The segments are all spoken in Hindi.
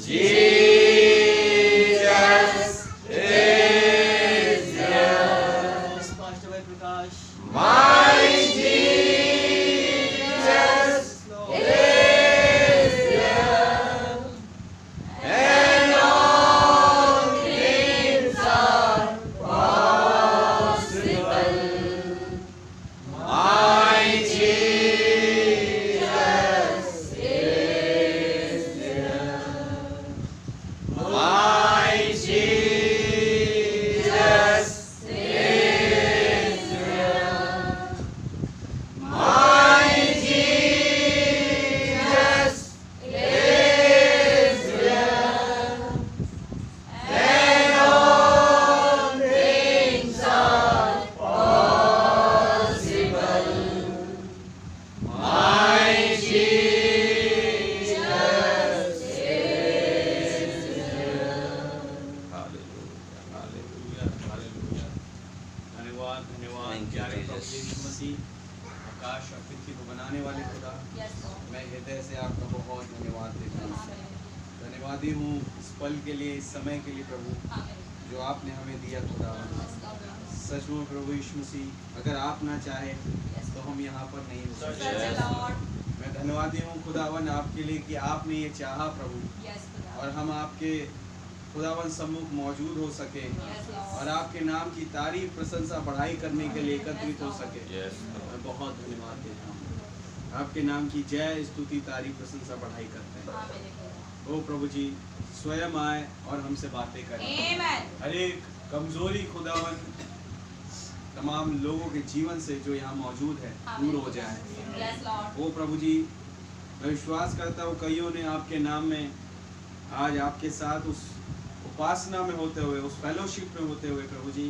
Jesus is here. Pastor Vai Prakash. My Jesus is here. And all things are possible. My Jesus is here. My Jesus is here. My Jesus is here. And all things are possible. My Jesus is here. Hallelujah hallelujah. धन्यवाद धन्यवाद Thank you, प्यारे प्रभु Jesus. यीशु मसीह, आकाश और पृथ्वी को बनाने वाले खुदा, मैं हृदय से आपका बहुत धन्यवाद देता हूँ। धन्यवादी हूँ इस पल के लिए, इस समय के लिए प्रभु जो आपने हमें दिया खुदा। सच में प्रभु यीशु मसीह, अगर आप ना चाहे तो हम यहाँ पर नहीं हो सकते। मैं धन्यवादी हूँ खुदावन आपके लिए कि आपने ये चाहा प्रभु, और हम आपके खुदावन सम्मुख मौजूद हो सके और आपके नाम की तारीफ प्रशंसा बढ़ाई करने के लिए एकत्रित हो सके। मैं बहुत धन्यवाद देता हूँ। आपके नाम की जय स्तुति तारीफ प्रशंसा बढ़ाई करते हैं। ओ प्रभु जी स्वयं आए और हमसे बातें करें। हर एक कमजोरी खुदावन तमाम लोगों के जीवन से जो यहाँ मौजूद है दूर हो जाए। ओ प्रभु जी मैं विश्वास करता हूँ कईयों ने आपके नाम में आज आपके साथ उस उपासना में होते हुए, उस फेलोशिप में होते हुए प्रभु जी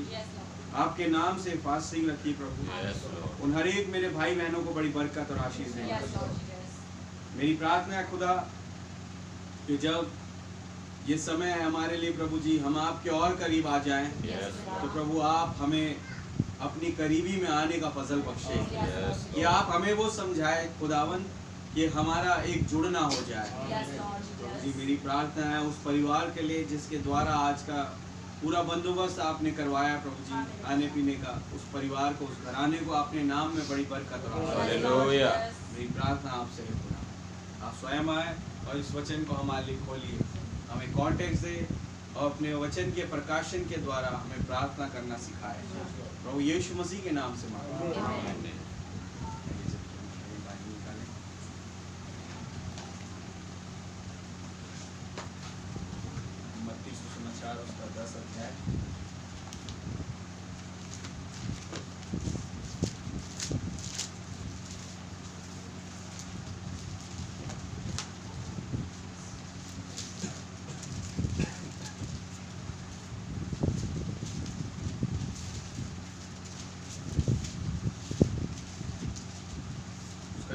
आपके नाम से फास्टिंग रखी प्रभु। उन हर एक मेरे भाई बहनों को बड़ी बरकत और आशीष दें। मेरी प्रार्थना है खुदा कि जब ये समय है हमारे लिए प्रभु जी, हम आपके और करीब आ जाएं तो प्रभु आप हमें अपनी करीबी में आने का फजल बख्शे कि आप हमें वो समझाए खुदावन कि हमारा एक जुड़ना हो जाए। प्रभु जी मेरी प्रार्थना है उस परिवार के लिए जिसके द्वारा आज का पूरा बंदोबस्त आपने करवाया प्रभु जी, खाने पीने का, उस परिवार को, उस घराने को अपने नाम में बड़ी बरकत और हालेलुया। मेरी प्रार्थना आपसे है खुदा, आप स्वयं आए और इस वचन को हमारे लिए खोलिए, हमें कॉन्टेक्स्ट दे और अपने वचन के प्रकाशन के द्वारा हमें प्रार्थना करना सिखाए। प्रभु यीशु मसीह के नाम से मांगता हूं, आमीन। मत्ती सुसमाचार उसका 10 अध्याय।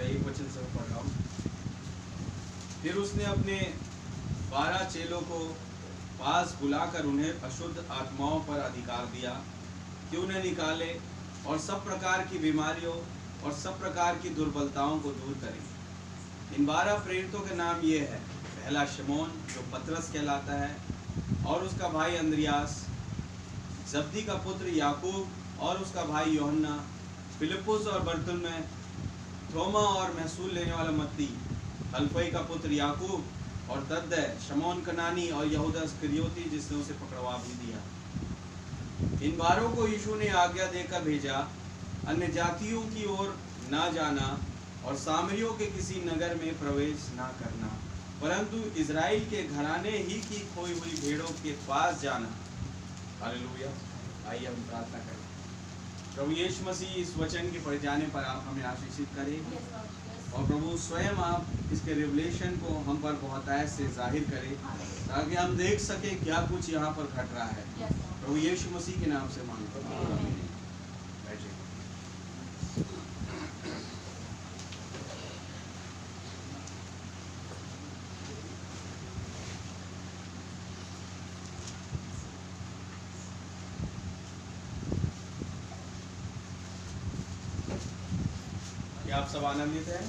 एक वचन से मैं पढ़ रहा हूं। फिर उसने अपने 12 चेलों को पास बुलाकर उन्हें अशुद्ध आत्माओं पर अधिकार दिया कि उन्हें निकाले और सब प्रकार की बीमारियों और सब प्रकार की दुर्बलताओं को दूर करें। इन 12 प्रेरितों के नाम ये है। पहला शमौन जो पतरस कहलाता है और उसका भाई अंद्रियास, जब्दी का पुत्र याकूब और उसका भाई यूहन्ना, फिलिप्पुस और बरतुल्मै, थोमा और महसूल लेने वाला मत्ती, हल्फई का पुत्र याकूब और तद्दै, शमौन कनानी और यहूदा इस्करियोती जिसने उसे पकड़वा भी दिया। इन 12 को यीशु ने आज्ञा देकर भेजा, अन्य जातियों की ओर ना जाना और सामरियों के किसी नगर में प्रवेश ना करना, परंतु इज़राइल के घराने ही की खोई हुई भेड़ों के पास जाना। हालेलुया। आइए हम प्रार्थना करें। प्रभु यीशु मसीह इस वचन के पढ़ जाने पर आप हमें आशीषित करें और प्रभु स्वयं आप इसके रिवलेशन को हम पर बहुत ऐसे से जाहिर करें ताकि हम देख सके क्या कुछ यहाँ पर घट रहा है। प्रभु यीशु मसीह के नाम से मांगता हूं, आमीन। बैठिए। क्या आप सब आनंदित हैं?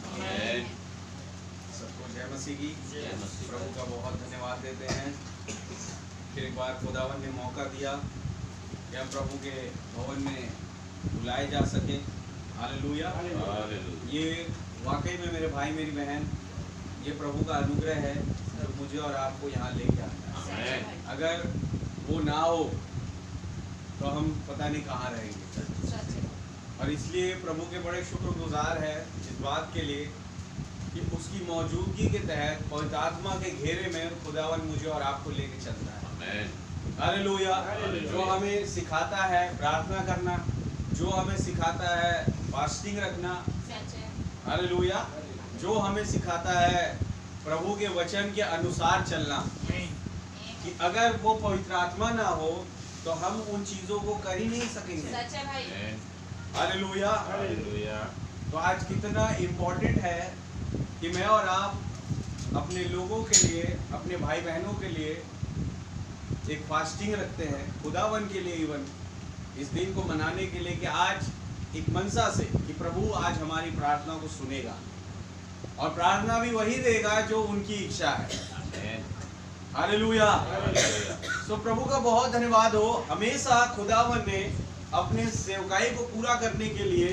सबको जय मसीह की। जय मसीह। प्रभु का बहुत धन्यवाद देते हैं, फिर एक बार खुदावन ने मौका दिया कि हम प्रभु के भवन में बुलाए जा सके। हालेलुया। हालेलुया। ये वाकई में मेरे भाई मेरी बहन, ये प्रभु का अनुग्रह है जो मुझे और आपको यहाँ लेके आता है। आमीन। अगर वो ना हो तो हम पता नहीं कहाँ रहेंगे। और इसलिए प्रभु के बड़े शुक्रगुजार है इस बात के लिए कि उसकी मौजूदगी के तहत पवित्र आत्मा के घेरे में खुदावन मुझे और आपको लेके चलता है। आमीन। हालेलुया। जो हमें सिखाता है प्रार्थना करना, जो हमें सिखाता है फास्टिंग रखना, हालेलुया, जो हमें सिखाता है प्रभु के वचन के अनुसार चलना, कि अगर वो पवित्र आत्मा ना हो तो हम उन चीजों को कर ही नहीं सकेंगे। आमीन। हालेलुया। हालेलुया। तो आज कितना इम्पोर्टेंट है कि मैं और आप अपने लोगों के लिए, अपने भाई बहनों के लिए एक फास्टिंग रखते हैं, खुदावन के लिए इवन इस दिन को मनाने के लिए, कि आज एक मनसा से कि प्रभु आज हमारी प्रार्थना को सुनेगा और प्रार्थना भी वही देगा जो उनकी इच्छा है। आमीन। हालेलुया। हालेलुया। तो प्रभु का बहुत धन्यवाद हो। हमेशा खुदावन ने अपने सेवकाई को पूरा करने के लिए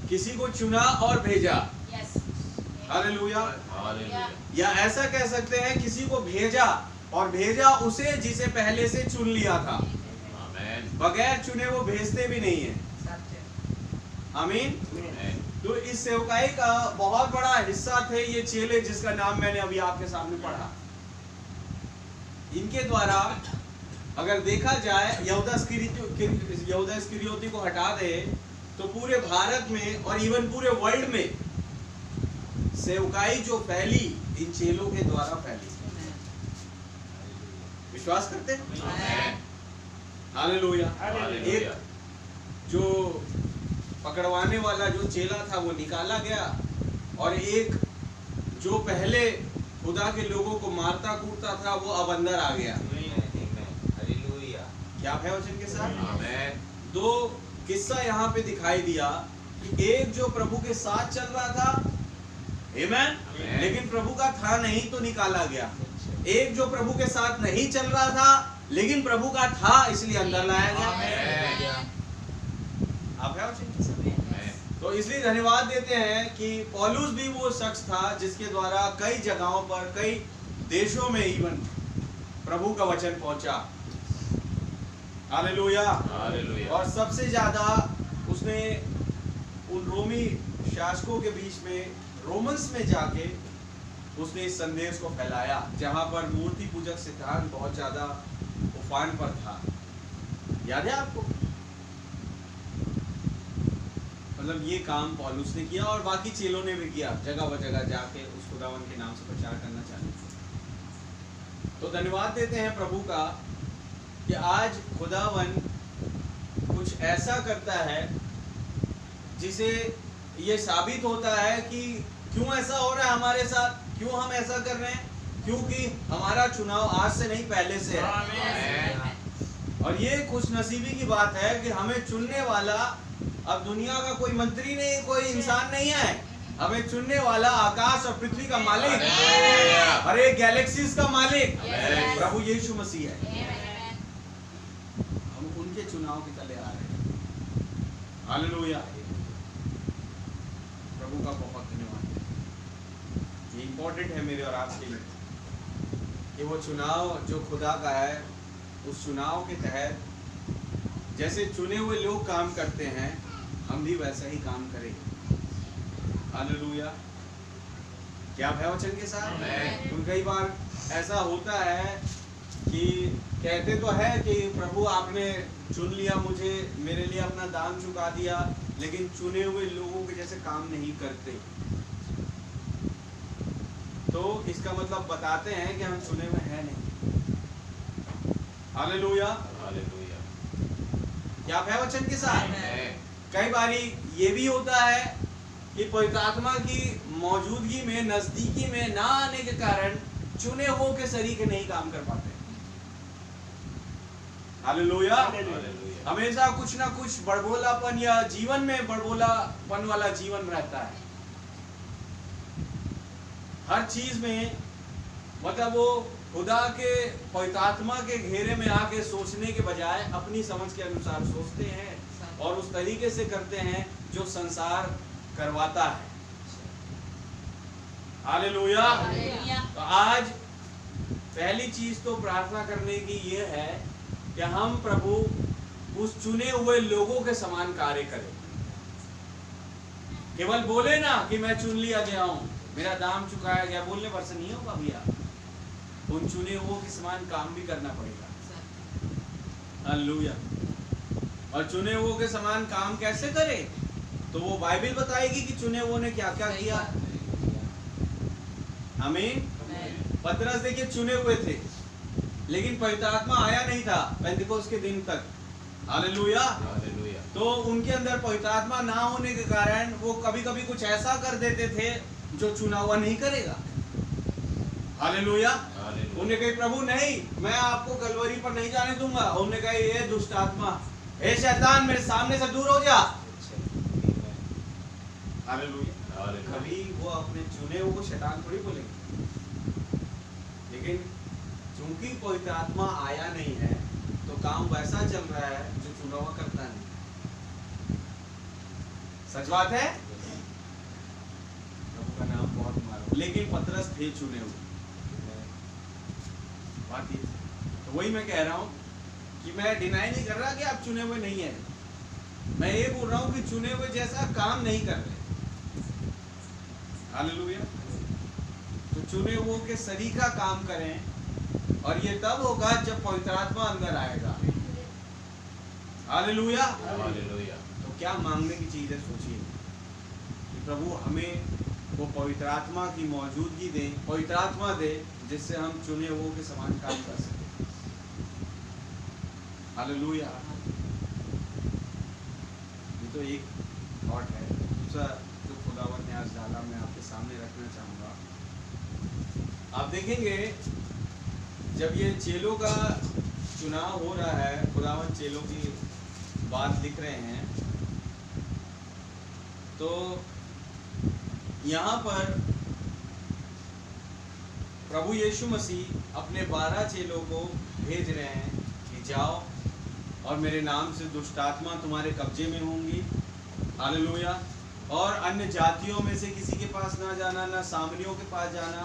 किसी को चुना और भेजा। हालेलुया। हालेलुया। या ऐसा कह सकते हैं किसी को भेजा, और भेजा उसे जिसे पहले से चुन लिया था। आमीन। बगैर चुने वो भेजते भी नहीं है। आमीन। आमीन। तो इस सेवकाई का बहुत बड़ा हिस्सा थे ये चेले, जिसका नाम मैंने अभी आपके सामने पढ़ा। इनके द्वारा अगर देखा जाए, यहूदा इस्करियोती को हटा दे तो पूरे भारत में और इवन पूरे वर्ल्ड में सेवकाई जो फैली इन चेलों के द्वारा फैली। विश्वास करते हैं? आमीन। हालेलुया। हालेलुया। एक जो पकड़वाने वाला जो चेला था वो निकाला गया, और एक जो पहले खुदा के लोगों को मारता कूटता था वो अब अंदर आ गया। क्या है वचन के साथ? आमीन। दो किस्सा यहाँ पे दिखाई दिया कि एक जो प्रभु के साथ चल रहा था, आमीन, आमीन। लेकिन प्रभु का था नहीं तो निकाला गया। एक जो प्रभु के साथ नहीं चल रहा था लेकिन प्रभु का था इसलिए अंदर लाया गया। आमीन। आप है वचन के साथ? आमीन। तो इसलिए धन्यवाद देते हैं कि पौलुस भी वो शख्स था जिसके द्वारा कई जगहों पर, कई देशों में इवन प्रभु का वचन पहुंचा। हालेलुया। हालेलुया। और सबसे ज्यादा उसने उन रोमी शासकों के बीच में, रोमन्स में जाके उसने इस संदेश को फैलाया, जहां पर मूर्ति पूजक सिद्धांत बहुत ज्यादा उफान पर था। याद है आपको? मतलब ये काम पौलुस ने किया और बाकी चेलों ने भी किया, जगह जगह जाके उस खुदावन के नाम से प्रचार करना चालू किया। तो धन्यवाद देते हैं प्रभु का कि आज खुदावन कुछ ऐसा करता है जिसे ये साबित होता है कि क्यों ऐसा हो रहा है हमारे साथ, क्यों हम ऐसा कर रहे हैं, क्योंकि हमारा चुनाव आज से नहीं पहले से है। आमीन। और ये खुश नसीबी की बात है कि हमें चुनने वाला अब दुनिया का कोई मंत्री नहीं, कोई इंसान नहीं है। हमें चुनने वाला आकाश और पृथ्वी का मालिक, हालेलुया। हर एक गैलेक्सीज का मालिक Yes. प्रभु यीशु मसीह है। हम उनके चुनाव के तले आ रहे हैं। हालेलुया। प्रभु का बहुत धन्यवाद। ये इंपॉर्टेंट है मेरे और आपके लिए कि वो चुनाव जो खुदा का है, उस चुनाव के तहत जैसे चुने हुए लोग काम करते हैं, हम भी वैसा ही काम करें। हालेलुया। क्या है वचन के साथ? आमीन। तो कई बार ऐसा होता है कि कहते तो है कि प्रभु आपने चुन लिया मुझे, मेरे लिए अपना दाम चुका दिया, लेकिन चुने हुए लोगों के जैसे काम नहीं करते। तो इसका मतलब बताते हैं कि हम चुने हुए हैं नहीं। हालेलुया। हालेलुया। क्या है वचन के साथ? आमीन। कई बारी ये भी होता है कि पवित्र आत्मा की मौजूदगी में, नजदीकी में ना आने के कारण चुने हुओं के शरीक नहीं काम कर पाते। हालेलुया। हालेलुया। हमेशा कुछ ना कुछ बड़बोलापन या जीवन में बड़बोलापन वाला जीवन रहता है। हर चीज में मतलब वो खुदा के पवित्र आत्मा के घेरे में आके सोचने के बजाय अपनी समझ के अनुसार सोचते हैं और उस तरीके से करते हैं जो संसार करवाता है। हालेलुया। तो आज पहली चीज तो प्रार्थना करने की ये है कि हम प्रभु उस चुने हुए लोगों के समान कार्य करें। केवल बोले ना कि मैं चुन लिया गया हूं, मेरा दाम चुकाया गया, बोलने पर से नहीं होगा भैया। उन चुने हुए के समान काम भी करना पड़ेगा। हालेलुया। और चुने हुए के समान काम कैसे करे, तो वो बाइबल बताएगी कि चुने हुए ने क्या क्या किया। आमीन। पतरस देखिए चुने हुए थे, लेकिन पवित्र आत्मा आया नहीं था पेंतिकोस्त के दिन तक। हालेलुया। तो उनके अंदर पवित्र आत्मा ना होने के कारण वो कभी कभी कुछ ऐसा कर देते थे जो चुना हुआ नहीं करेगा। हालेलुया। उन्होंने कहा प्रभु नहीं, मैं आपको कलवरी पर नहीं जाने दूंगा। उन्होंने कहा ये दुष्ट आत्मा, हे शैतान मेरे सामने से दूर हो जा। हालेलुया। कभी वो अपने चुने हुए को शैतान थोड़ी बोलेंगे, लेकिन चूंकि पवित्र आत्मा आया नहीं है तो काम वैसा चल रहा है जो चुना हुआ करता नहीं। सच बात है। प्रभु का नाम बहुत मारो, लेकिन पतरस थे चुने हुए। बात ये तो वही मैं कह रहा हूं कि मैं डिनाई नहीं कर रहा कि आप चुने हुए नहीं है। मैं ये बोल रहा हूं कि चुने हुए जैसा काम नहीं कर रहे। हालेलुया। तो चुने हुए के सरीखा काम करें, और ये तब होगा जब पवित्र आत्मा अंदर आएगा। हालेलुया। तो क्या मांगने की चीज है, सोचिए कि प्रभु हमें वो पवित्र आत्मा की मौजूदगी दे, पवित्र आत्मा दे, जिससे हम चुने हुए के समान काम कर सकें। हालेलुया। ये तो एक थॉट है। दूसरा जो खुदावंद ने आज डाला मैं आपके सामने रखना चाहूंगा। आप देखेंगे जब ये चेलों का चुनाव हो रहा है, खुदावंद चेलों की बात लिख रहे हैं, तो यहाँ पर प्रभु यीशु मसीह अपने 12 चेलों को भेज रहे हैं कि जाओ और मेरे नाम से दुष्ट आत्मा तुम्हारे कब्जे में होंगी। हालेलुया। और अन्य जातियों में से किसी के पास ना जाना, ना सामरियों के पास जाना,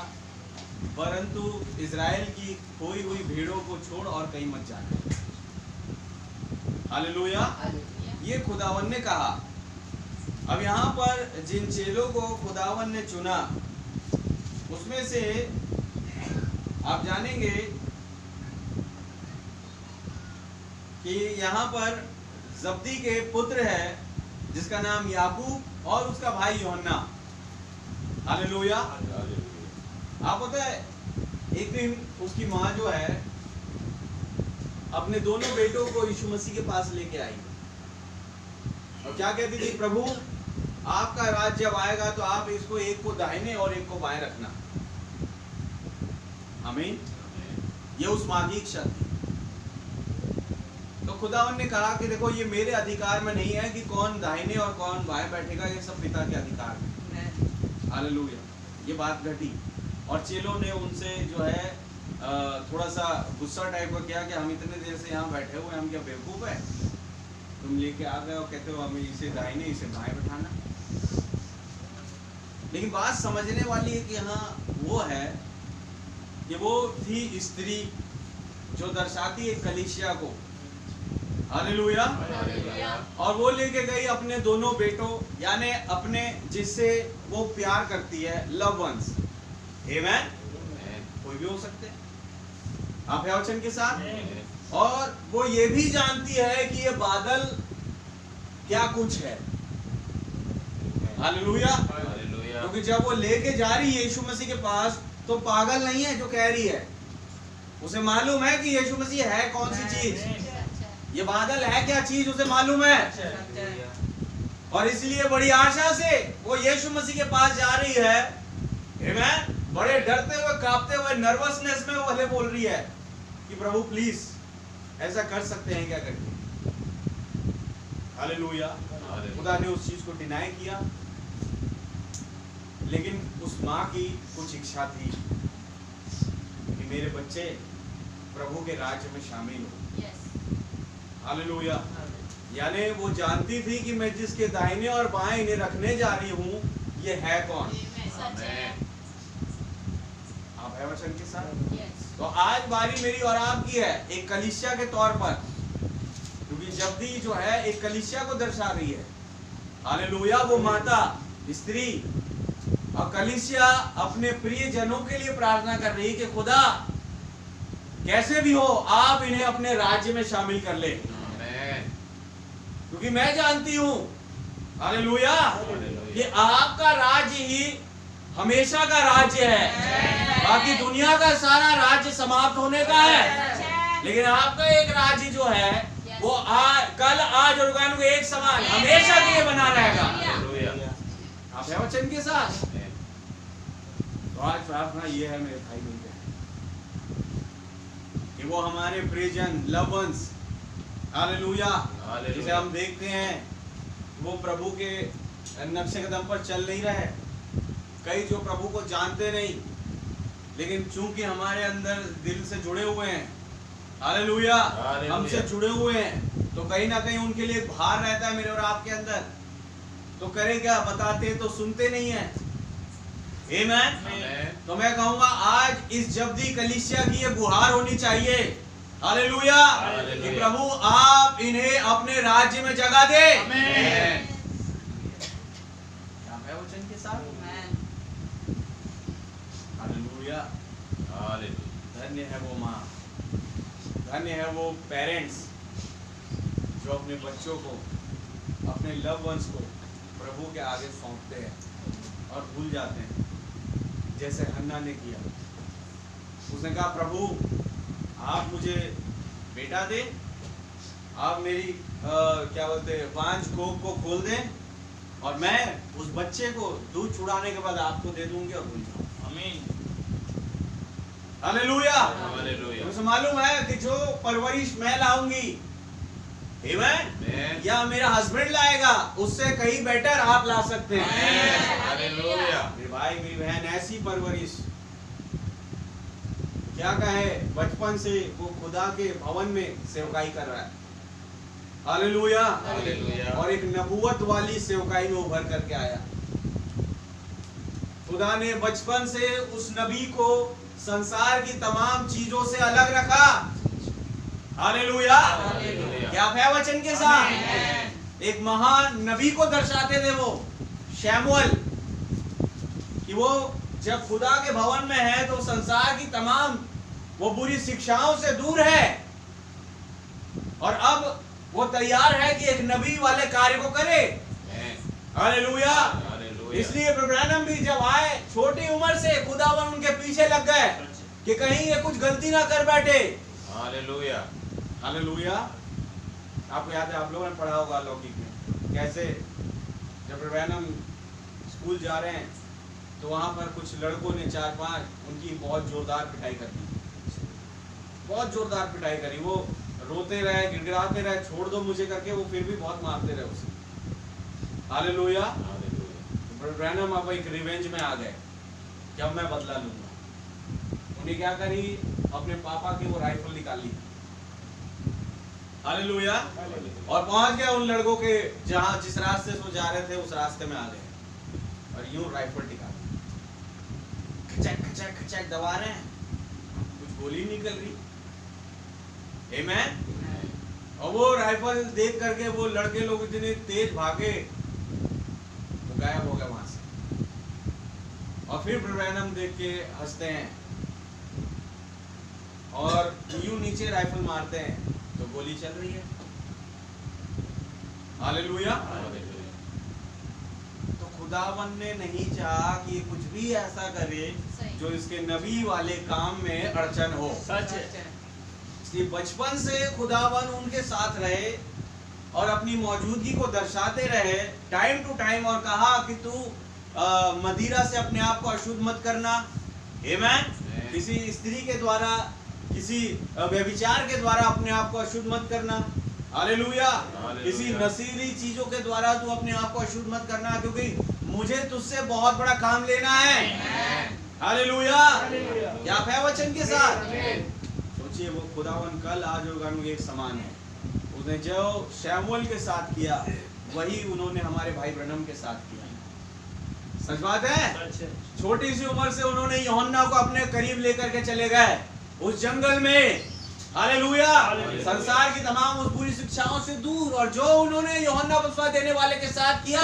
परंतु इज़राइल की खोई हुई भेड़ों को छोड़ और कहीं मत जाना। हालेलुया। ये खुदावन ने कहा। अब यहाँ पर जिन चेलों को खुदावन ने चुना, उसमें से आप जानेंगे कि यहाँ पर जब्दी के पुत्र है जिसका नाम याकूब और उसका भाई यूहन्ना। हालेलुया। आप पता है एक दिन उसकी माँ जो है अपने दोनों बेटों को यीशु मसीह के पास लेके आई और क्या कहती थी, प्रभु आपका राज्य जब आएगा तो आप इसको एक को दाहिने और एक को बाएं रखना। आमीन। ये उस माँ की इच्छा थी। तो खुदावन ने कहा कि देखो ये मेरे अधिकार में नहीं है कि कौन दाहिने और कौन बाएं बैठेगा, ये सब पिता के अधिकार में। हालेलुया। ये बात घटी और चेलों ने उनसे जो है थोड़ा सा गुस्सा टाइप का किया कि हम इतने देर से यहाँ बैठे हुए, हम क्या बेवकूफ है, तुम लेके आ गए और कहते हो हमें इसे दाहिने इसे बाएं बैठाना। लेकिन बात समझने वाली है कि यहाँ वो है कि वो थी स्त्री जो दर्शाती है कलीसिया को। हालेलुया। और वो लेके गई अपने दोनों बेटों, यानी अपने जिससे वो प्यार करती है, लव वंस। आमेन। कोई भी हो सकते हैं आप है वचन के साथ। और वो ये भी जानती है कि ये बादल क्या कुछ है। हालेलुया। क्योंकि जब वो लेके जा रही है यीशु मसीह के पास, तो पागल नहीं है जो कह रही है, उसे मालूम है कि यीशु मसीह है कौन सी चीज, ये बादल है क्या चीज, उसे मालूम है। और इसलिए बड़ी आशा से वो यीशु मसीह के पास जा रही है। आमीन। बड़े डरते हुए, कांपते हुए, नर्वसनेस में वो भले बोल रही है कि प्रभु प्लीज ऐसा कर सकते हैं क्या करके। हालेलुया। खुदा ने उस चीज को डिनाई किया, लेकिन उस माँ की कुछ इच्छा थी कि मेरे बच्चे प्रभु के राज्य में शामिल हो। हालेलुया। यानी वो जानती थी कि मैं जिसके दाहिने और बाएं इन्हें रखने जा रही हूँ, ये है कौन? आप है वचन के साथ। तो आज बारी मेरी और आपकी है एक कलीसिया के तौर पर, क्योंकि जब्दी जो है एक कलीसिया को दर्शा रही है। हालेलुया। वो माता, स्त्री और कलीसिया अपने प्रिय जनों के लिए प्रार्थना कर रही है कि खुदा कैसे भी हो आप इन्हें अपने राज्य में शामिल कर ले, क्योंकि मैं जानती हूं हालेलुया कि आपका राज्य ही हमेशा का राज्य है। बाकी दुनिया का सारा राज्य समाप्त होने का है, लेकिन आपका एक राज्य जो है वो कल आज और एक समान हमेशा के लिए बना रहेगा। आप है वचन के साथ। तो आज प्रार्थना ये है मेरे भाई मिलते हैं कि वो हमारे प्रियजन लव वंस हालेलुया जिसे हम देखते हैं वो प्रभु के नक्शे कदम पर चल नहीं रहे। कई जो प्रभु को जानते नहीं, लेकिन चूंकि हमारे अंदर दिल से जुड़े हुए हैं, हालेलुया हमसे जुड़े हुए हैं, तो कहीं ना कहीं उनके लिए भार रहता है मेरे और आपके अंदर। तो करे क्या? बताते तो सुनते नहीं है। आमीन। तो मैं कहूंगा आज इस जब्दी कलीसिया की ये गुहार होनी चाहिए, हालेलुया, कि प्रभु आप इन्हें अपने राज्य में जगह दे। आमीन। क्या है वचन के साथ? हालेलुया। धन्य है वो माँ, धन्य है वो पेरेंट्स जो अपने बच्चों को, अपने लव वंस को प्रभु के आगे सौंपते हैं और भूल जाते हैं, जैसे हन्ना ने किया। उसने कहा प्रभु आप मुझे बेटा दे, आप मेरी क्या बोलते पांच कोख को खोल दें और मैं उस बच्चे को दूध छुड़ाने के बाद आपको दे दूंगी और भूल जाऊं। आमीन। हालेलुया। हालेलुया। मुझे मालूम है कि जो परवरिश मैं लाऊंगी, आमीन, या मेरा हस्बैंड लाएगा, उससे कहीं बेटर आप ला सकते हैं। हालेलुया। मेरे भाई मेरी बहन ऐसी परवरिश, क्या कहे, बचपन से वो खुदा के भवन में सेवकाई कर रहा है। हालेलुया। और एक नबूवत वाली सेवकाई में उभर करके आया। खुदा ने बचपन से उस नबी को संसार की तमाम चीजों से अलग रखा। हालेलुया। क्या है वचन के साथ? एक महान नबी को दर्शाते थे वो शैमुएल, कि वो जब खुदा के भवन में है तो संसार की तमाम वो बुरी शिक्षाओं से दूर है, और अब वो तैयार है कि एक नबी वाले कार्य को करे। हालेलुया। इसलिए ब्रैनम भी जब आए छोटी उम्र से खुदावन उनके पीछे लग गए कि कहीं ये कुछ गलती ना कर बैठे। हालेलुया। हालेलुया। आपको याद है, आप लोगों ने पढ़ा होगा लौकिक में, कैसे जब ब्रैनम स्कूल जा रहे हैं तो वहां पर कुछ लड़कों ने 4-5 उनकी बहुत जोरदार पिटाई कर दी, बहुत जोरदार पिटाई करी। वो रोते रहे, गिड़गिड़ाते रहे, छोड़ दो मुझे करके, वो फिर भी बहुत मारते रहे उसे। हालेलुया। ब्रैनम अब एक रिवेंज में आ गए कि अब मैं बदला लूंगा। उन्हें क्या करी, अपने पापा की वो राइफल निकाली। हालेलुया। और पहुंच गए उन लड़कों के जहां जिस रास्ते से वो जा रहे थे, उस रास्ते में आ गए और यूं राइफल टिका दी। खचक खचक खचक दबा रहे हैं, कुछ गोली निकल रही। आमीन। और वो राइफल देख करके वो लड़के लोग इतने तेज भागे, वो गायब हो गए वहां से। और फिर ब्रैनम देख के हंसते हैं और यूं नीचे राइफल मारते हैं तो गोली चल रही है। हालेलुया। तो खुदावन ने नहीं चाहा कि कुछ भी ऐसा करे जो इसके नबी वाले काम में अड़चन हो। सच है। इसलिए बचपन से खुदावन उनके साथ रहे और अपनी मौजूदगी को दर्शाते रहे टाइम टू टाइम, और कहा कि तू मदिरा से अपने आप को अशुद्ध मत करना। आमीन। किसी स्त्री के द्वारा, किसी व्यभिचार के द्वारा अपने आप को अशुद्ध मत करना। हालेलुया। किसी नशीली चीजों के द्वारा तू अपने आप को अशुद्ध मत करना, क्योंकि मुझे तुझसे बहुत बड़ा काम लेना है। हालेलुया। क्या आप है वचन के साथ? सोचिए, वो खुदावन कल आज और एक समान है। उसने जो शैमुएल के साथ किया वही उन्होंने हमारे भाई ब्रनम के साथ किया। सच बात है। छोटी सी उम्र से उन्होंने यूहन्ना को अपने करीब लेकर के चले गए उस जंगल में। हालेलुया। संसार की तमाम उस बुरी शिक्षाओं से दूर, और जो उन्होंने यूहन्ना बपतिस्मा देने वाले के साथ किया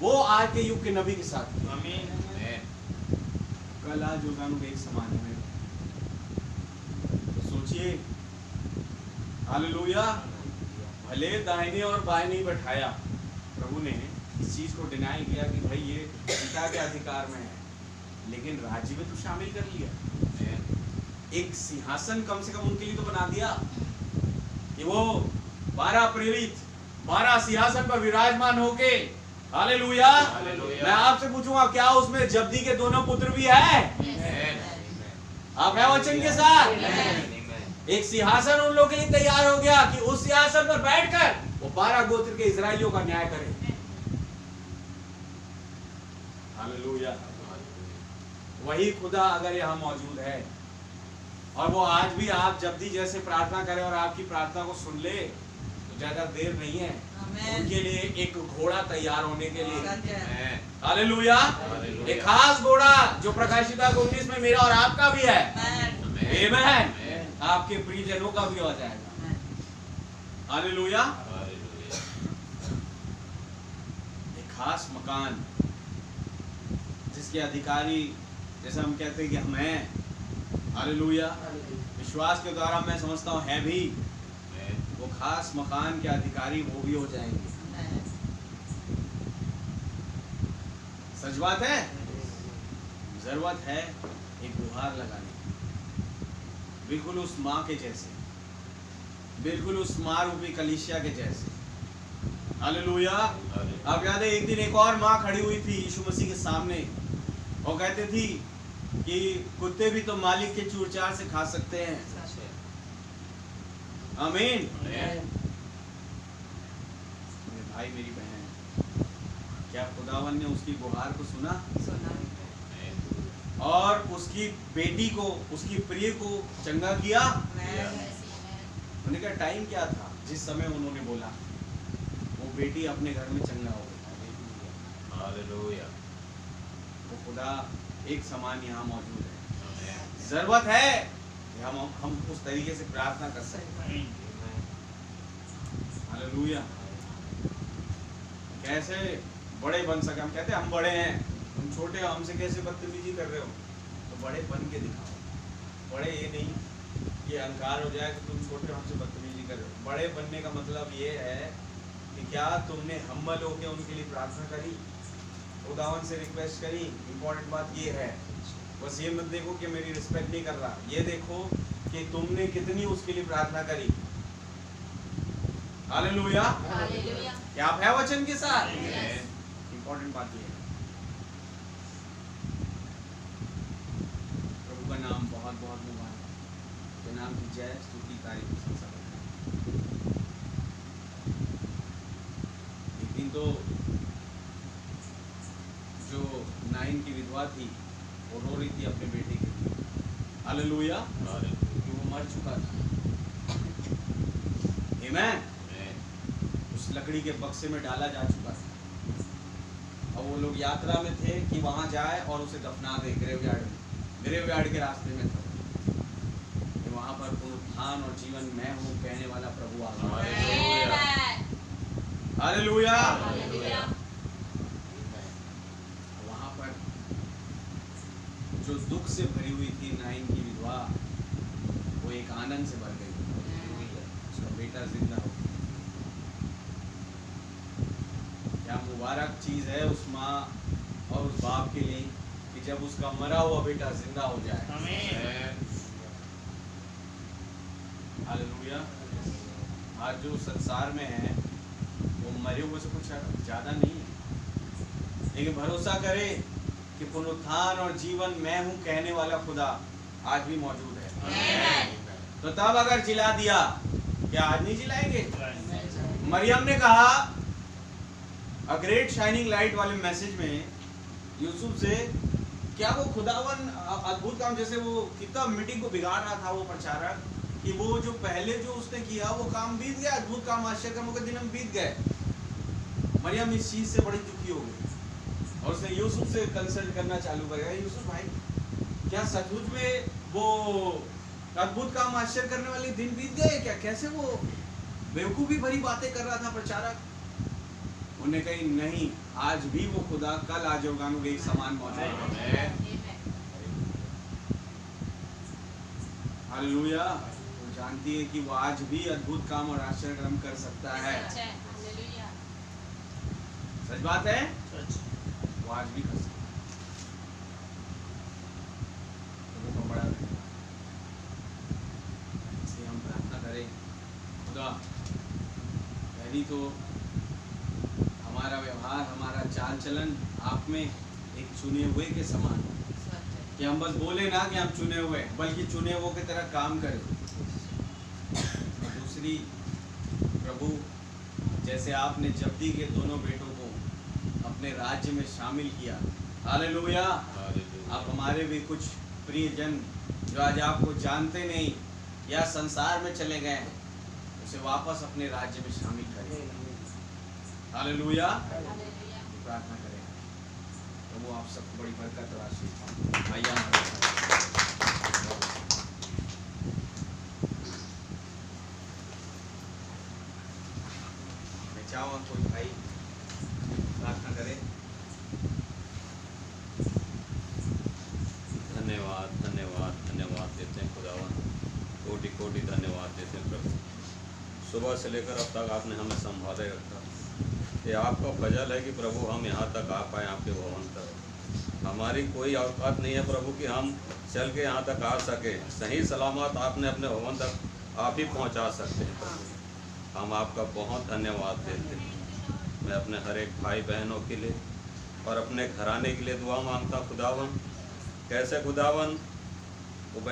वो आज के युग के नबी के साथ किया। कल आज उन्होंने एक समान है। तो सोचिए, हालेलुया, भले दाहिने और बाएं नहीं बैठाया, प्रभु ने इस चीज को डिनाई किया कि भाई ये पिता के अधिकार में है, लेकिन राज्य में तो शामिल कर लिया। एक सिंहासन कम से कम उनके लिए तो बना दिया कि वो 12 प्रेरित 12 सिंहासन पर विराजमान होके, हालेलुया। मैं आपसे पूछूंगा, क्या उसमें जब्दी के दोनों पुत्र भी है? आप है वचन के साथ? एक सिंहासन उन लोगों के लिए तैयार हो गया कि उस सिंहासन पर बैठकर वो 12 गोत्र के इजराइलियों का न्याय करें। हालेलुया। वही खुदा अगर यहाँ मौजूद है और वो आज भी आप जब्दी जैसे प्रार्थना करें और आपकी प्रार्थना को सुन ले, तो ज्यादा देर नहीं है उनके लिए एक घोड़ा तैयार होने के लिए। हालेलुया। एक खास घोड़ा जो प्रकाशिता 19 में मेरा और आपका भी है। आमीन। आपके प्रियजनों का भी हो जाएगा। हालेलुया। एक खास मकान जिसके अधिकारी, जैसे हम कहते हैं कि हम हैं, हालेलुया, विश्वास के द्वारा मैं समझता हूँ है भी, वो खास मकान के अधिकारी वो भी हो जाएंगे। सच बात है। जरूरत है एक गुहार लगाने की, बिल्कुल उस माँ के जैसे, बिल्कुल उस माँ रूपी कलीसिया के जैसे। हालेलुया। आप याद है, एक दिन एक और माँ खड़ी हुई थी यीशु मसीह के सामने और कहती थी कि कुत्ते भी तो मालिक के चूरचार से खा सकते हैं। आमीन। मेरे भाई, मेरी बहन, क्या खुदावन ने उसकी गुहार को सुना और उसकी बेटी को, उसकी प्रिय को चंगा किया? उन्होंने कहा टाइम क्या था जिस समय उन्होंने बोला, वो बेटी अपने घर में चंगा हो गई। हालेलुया। वो खुदा एक समान यहाँ मौजूद है। जरूरत है कि हम उस तरीके से प्रार्थना कर सकते हैं। हालेलुया। कैसे बड़े बन सके? हम कहते हैं हम बड़े हैं, तुम छोटे हो, हमसे कैसे बदतमीजी कर रहे हो? तो बड़े बन के दिखाओ। बड़े ये नहीं कि अहंकार हो जाए कि तुम छोटे हो, हमसे बदतमीजी कर रहे हो। बड़े बनने का मतलब ये है कि क्या तुमने हम्बल होकर उनके लिए प्रार्थना करी, खुदावन से रिक्वेस्ट करी। इंपॉर्टेंट बात ये है, बस ये मत देखो कि मेरी रिस्पेक्ट नहीं कर रहा, ये देखो कि तुमने कितनी उसके लिए प्रार्थना करी। हालेलुया। क्या आप है वचन के साथ? इंपॉर्टेंट बात ये है। प्रभु का नाम बहुत बहुत मुबारक, के नाम की जय, स्तुति, तारीफ, प्रशंसा करते हैं। एक दिन तो जो नाइन की विधवा थी वो रो रही थी अपने बेटे के लिए। हालेलुया। क्योंकि वो मर चुका था। आमीन। उस लकड़ी के बक्से में डाला जा चुका था और वो लोग यात्रा में थे कि वहां जाए और उसे दफना दे। ग्रेवयार्ड के रास्ते में था। वहां पर पुनरुत्थान और जीवन मैं हूँ कहने वाला प्रभु आ गया। हालेलुया। वहां पर जो दुख से भरी हुई थी नाइन की विधवा, वो एक आनंद से भर गई। उसका बेटा जिंदा हो गया। क्या मुबारक चीज है उस माँ और उस बाप के लिए कि जब उसका मरा हुआ बेटा जिंदा हो जाए। हालेलुया। आज जो संसार में है वो मरे हुए से कुछ ज्यादा नहीं है, लेकिन भरोसा करे कि पुनरुत्थान और जीवन मैं हूं कहने वाला खुदा आज भी मौजूद है। तो तब अगर जिला दिया, क्या आज नहीं जिलाएंगे? मरियम ने कहा अ ग्रेट शाइनिंग लाइट वाले मैसेज में यूसुफ से, क्या वो खुदावन अद्भुत काम, जैसे वो कितना मीटिंग को बिगाड़ रहा था वो प्रचारक, कि वो जो पहले जो उसने किया वो काम बीत गया, अद्भुत काम आश्चर्य कर्मों के दिन हम बीत गए। मरियम इस चीज से बड़ी दुखी हो गई और उसने यूसुफ से कंसल्ट करना चालू कर दिया, यूसुफ भाई क्या सचमुच में वो अद्भुत काम आश्चर्य करने वाले दिन बीत गए क्या? कैसे वो बेवकूफी भरी बातें कर रहा था प्रचारक। उन्हें कही नहीं, आज भी वो खुदा कल आज होगा एक समान मौजूद है। हालेलुया। वो जानती है कि वो आज भी अद्भुत काम और आश्चर्य कर्म कर सकता है। सच बात है, वो आज भी कर सकता है। तो बड़ा इसलिए हम प्रार्थना करें, खुदा पहली तो हमारा व्यवहार, हमारा चाल चलन आप में एक चुने हुए के समान हो, कि हम बस बोले ना कि हम चुने हुए, बल्कि चुने हुए की तरह काम करें। दूसरी, प्रभु जैसे आपने जब्दी के दोनों बेटों को अपने राज्य में शामिल किया, हालेलुया, आप हमारे भी कुछ प्रियजन जो आज आपको जानते नहीं या संसार में चले गए, उसे वापस अपने राज्य में शामिल करें। हालेलुया। प्रार्थना करें, तो वो आप सबको बड़ी बरकत और आशीष। आइए मैं चाहूँगा कोई भाई प्रार्थना करे। धन्यवाद धन्यवाद धन्यवाद देते हैं खुदावन, कोटि कोटि धन्यवाद देते हैं प्रभु। सुबह से लेकर अब तक आपने हमें संभाले रखा। ये आपका फजल है कि प्रभु हम यहाँ तक आ पाए, आपके भवन तक। हमारी कोई औकात नहीं है प्रभु कि हम चल के यहाँ तक आ सके। सही सलामत आपने अपने भवन तक आप ही पहुँचा सकते हैं प्रभु। हम आपका बहुत धन्यवाद देते हैं। मैं अपने हर एक भाई बहनों के लिए और अपने घराने के लिए दुआ मांगता खुदावन। कैसे खुदावन